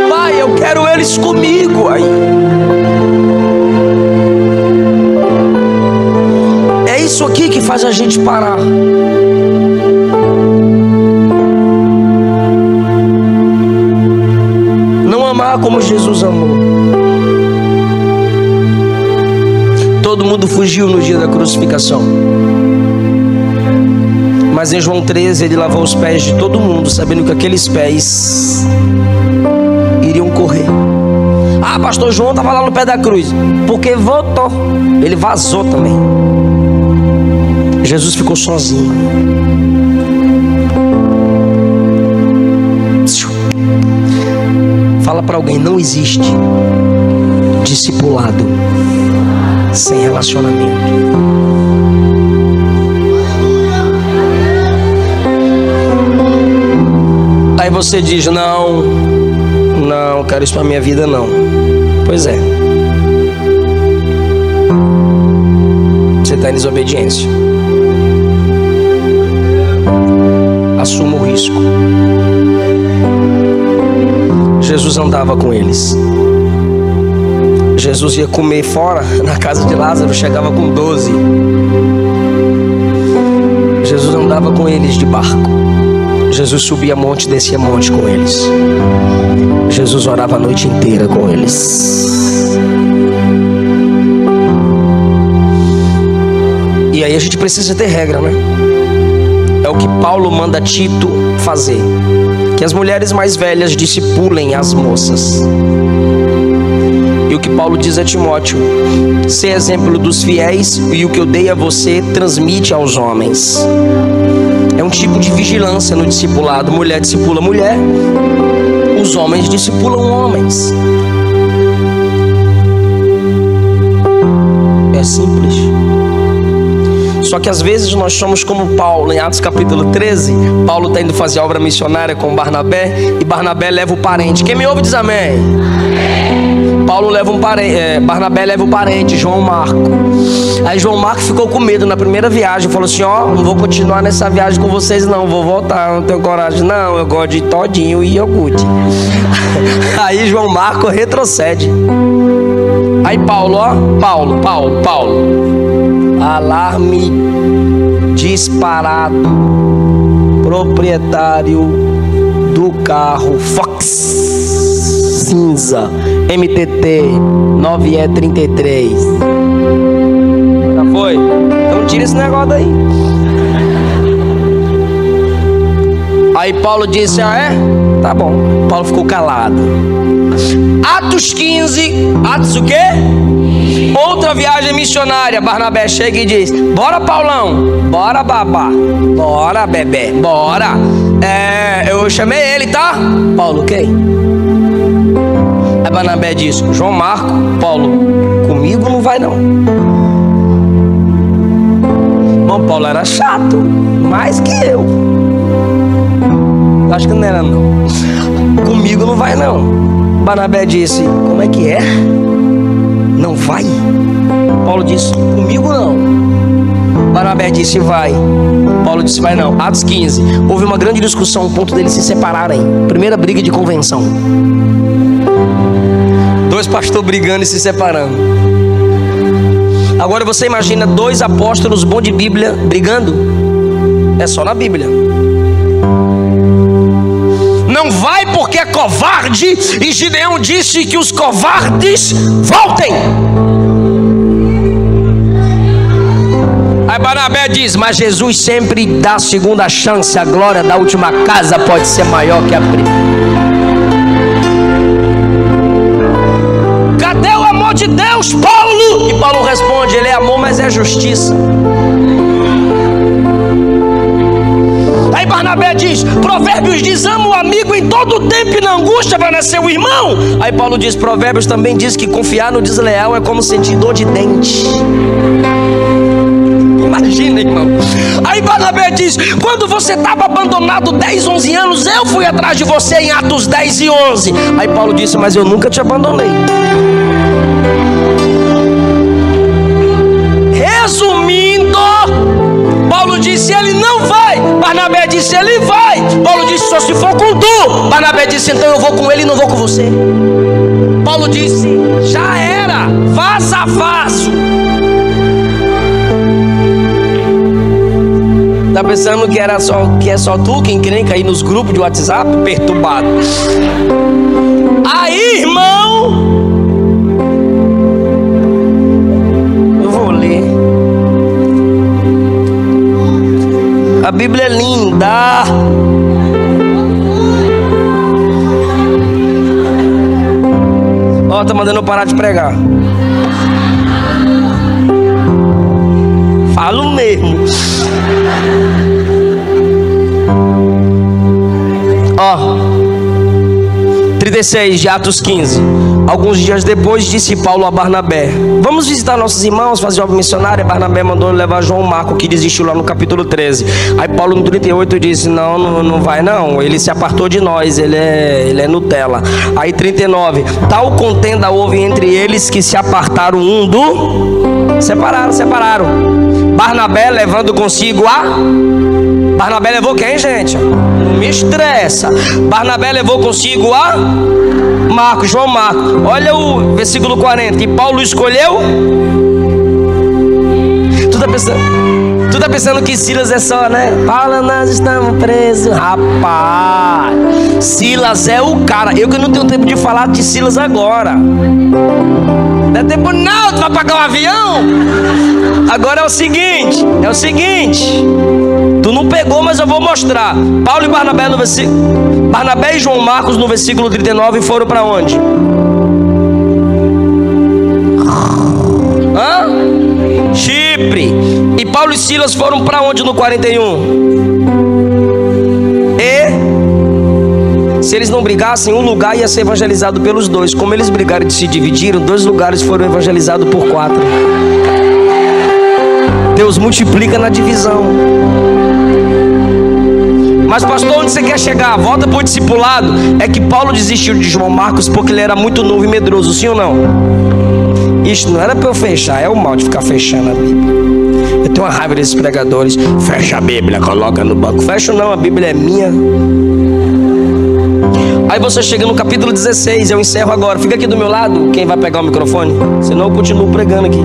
[SPEAKER 1] Pai, eu quero eles comigo aí. Isso aqui que faz a gente parar. Não amar como Jesus amou. Todo mundo fugiu no dia da crucificação, mas em João 13 ele lavou os pés de todo mundo, sabendo que aqueles pés iriam correr. Ah, pastor João estava lá no pé da cruz, porque voltou, ele vazou também. Jesus ficou sozinho. Fala para alguém: não existe discipulado sem relacionamento. Aí você diz: não quero isso para minha vida não. Pois é, você está em desobediência. Assuma o risco. Jesus andava com eles. Jesus ia comer fora, na casa de Lázaro, chegava com 12. Jesus andava com eles de barco. Jesus subia monte, descia monte com eles. Jesus orava a noite inteira com eles. E aí a gente precisa ter regra, né? É o que Paulo manda Tito fazer: que as mulheres mais velhas discipulem as moças. E o que Paulo diz a Timóteo: ser exemplo dos fiéis, e o que eu dei a você transmite aos homens. É um tipo de vigilância no discipulado. Mulher discipula mulher, os homens discipulam homens. É simples. Só que às vezes nós somos como Paulo. Em Atos capítulo 13, Paulo está indo fazer a obra missionária com Barnabé, e Barnabé leva o parente. Quem me ouve diz amém. Paulo leva um parente, Barnabé leva o parente, João Marco. Aí João Marco ficou com medo na primeira viagem, falou assim: ó, não vou continuar nessa viagem com vocês não, vou voltar, não tenho coragem não, eu gosto de todinho e iogurte. Aí João Marco retrocede. Aí Paulo, ó, Paulo, alarme disparado, proprietário do carro Fox cinza MTT 9E33. Já foi? Então tira esse negócio daí. Aí Paulo disse: ah é? Tá bom. Paulo ficou calado. Atos 15, Atos o quê? Outra viagem missionária. Barnabé chega e diz: bora Paulão, bora babá, bora bebê, bora. Eu chamei ele, tá? Paulo, quem? Aí Barnabé disse: João Marco. Paulo: comigo não vai não. Bom, Paulo era chato, mais que eu. Acho que não era não. Comigo não vai não. Barnabé disse: como é que é? Não vai? Paulo disse: comigo não. Barnabé disse: vai. Paulo disse: vai não. Atos 15. Houve uma grande discussão, ao ponto deles se separarem. Primeira briga de convenção. 2 pastores brigando e se separando. Agora você imagina 2 apóstolos bons de Bíblia brigando? É só na Bíblia. Não vai porque é covarde, e Gideão disse que os covardes voltem. Aí Barnabé diz: mas Jesus sempre dá a segunda chance. A glória da última casa pode ser maior que a primeira. Cadê o amor de Deus, Paulo? E Paulo responde: ele é amor, mas é justiça. Aí Barnabé Barnabé diz, Provérbios diz, ama o amigo em todo tempo e na angústia vai nascer o irmão. Aí Paulo diz, Provérbios também diz que confiar no desleal é como sentir dor de dente. Imagina, irmão. Aí Barnabé diz, quando você estava abandonado 10, 11 anos, eu fui atrás de você em Atos 10 e 11. Aí Paulo disse, mas eu nunca te abandonei. Resumindo, Paulo disse, ele não vai. Barnabé disse, ele vai. Paulo disse, só se for com tu. Barnabé disse, então eu vou com ele e não vou com você. Paulo disse, já era, faça a vaso. Tá pensando que é só tu quem encrenca aí nos grupos de WhatsApp? Perturbado. Aí, irmão, eu vou ler. A Bíblia é linda. Ó, tá mandando eu parar de pregar. Falo mesmo. Ó, 36 de Atos 15. Alguns dias depois disse Paulo a Barnabé, vamos visitar nossos irmãos, fazer obra missionária. Barnabé mandou levar João Marco, que desistiu lá no capítulo 13. Aí Paulo no 38 disse, não vai não, ele se apartou de nós, ele é Nutella. Aí 39, tal contenda houve entre eles que se apartaram um do... Separaram. Barnabé levando consigo Barnabé levou quem, gente? Não me estressa. Barnabé levou consigo João Marcos. Olha o versículo 40, que Paulo escolheu. Tu tá pensando que Silas é só, né? Paulo, nós estamos presos. Rapaz, Silas é o cara. Eu que não tenho tempo de falar de Silas agora. Não é tempo não, tu vai pagar um avião? Agora é o seguinte. Tu não pegou, mas eu vou mostrar. Paulo e Barnabé Barnabé e João Marcos no versículo 39 foram para onde? Chipre. E Paulo e Silas foram para onde no 41? Se eles não brigassem, um lugar ia ser evangelizado pelos dois. Como eles brigaram e se dividiram, 2 lugares foram evangelizados por 4. Deus multiplica na divisão. Mas pastor, onde você quer chegar? Volta para o discipulado. É que Paulo desistiu de João Marcos porque ele era muito novo e medroso, sim ou não? Isso não era para eu fechar, é o mal de ficar fechando a Bíblia. Eu tenho uma raiva desses pregadores. Fecha a Bíblia, coloca no banco. Fecho não, a Bíblia é minha. Aí você chega no capítulo 16, eu encerro agora. Fica aqui do meu lado, quem vai pegar o microfone? Senão eu continuo pregando aqui.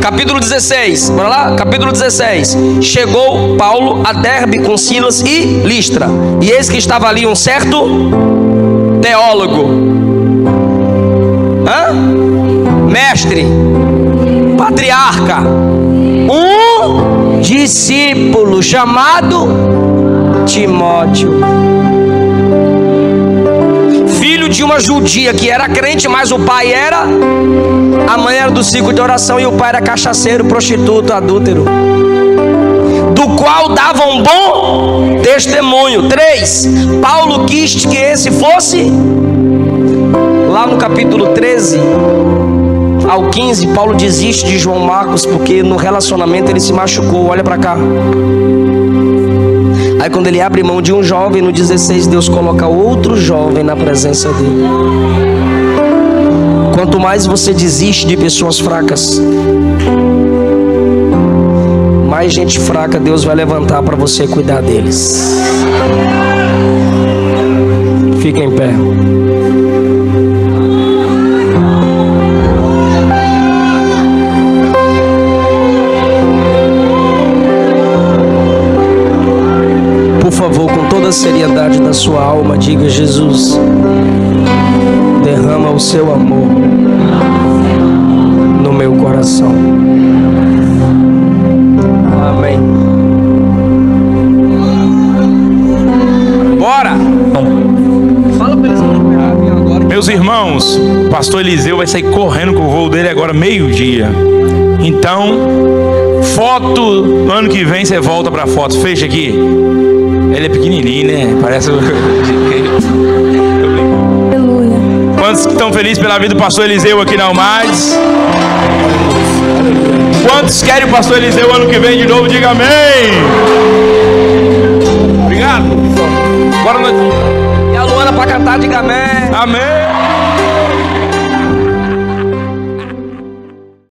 [SPEAKER 1] Capítulo 16, bora lá? Capítulo 16. Chegou Paulo a Derbe com Silas e Listra. E eis que estava ali um certo teólogo, mestre, patriarca, um discípulo chamado Timóteo, filho de uma judia que era crente, mas o pai era... A mãe era do ciclo de oração e o pai era cachaceiro, prostituto, adúltero, do qual dava um bom testemunho. 3. Paulo quis que esse fosse... Lá no capítulo 13 ao 15, Paulo desiste de João Marcos porque no relacionamento ele se machucou. Olha para cá. Aí quando ele abre mão de um jovem, no 16 Deus coloca outro jovem na presença dele. Quanto mais você desiste de pessoas fracas, mais gente fraca Deus vai levantar para você cuidar deles. Fica em pé. Por favor, com toda a seriedade da sua alma, diga: Jesus, derrama o seu amor no meu coração. Amém. Bora! Fala pra eles agora.
[SPEAKER 2] Meus irmãos, o pastor Eliseu vai sair correndo com o voo dele agora meio-dia. Então, foto. No ano que vem você volta pra foto. Fecha aqui. Ele é pequenininho, né? Parece... Quantos estão felizes pela vida do pastor Eliseu aqui na Almades? Quantos querem o pastor Eliseu ano que vem de novo? Diga amém. Obrigado. Agora nós...
[SPEAKER 1] E a Luana para cantar, diga amém.
[SPEAKER 2] Amém.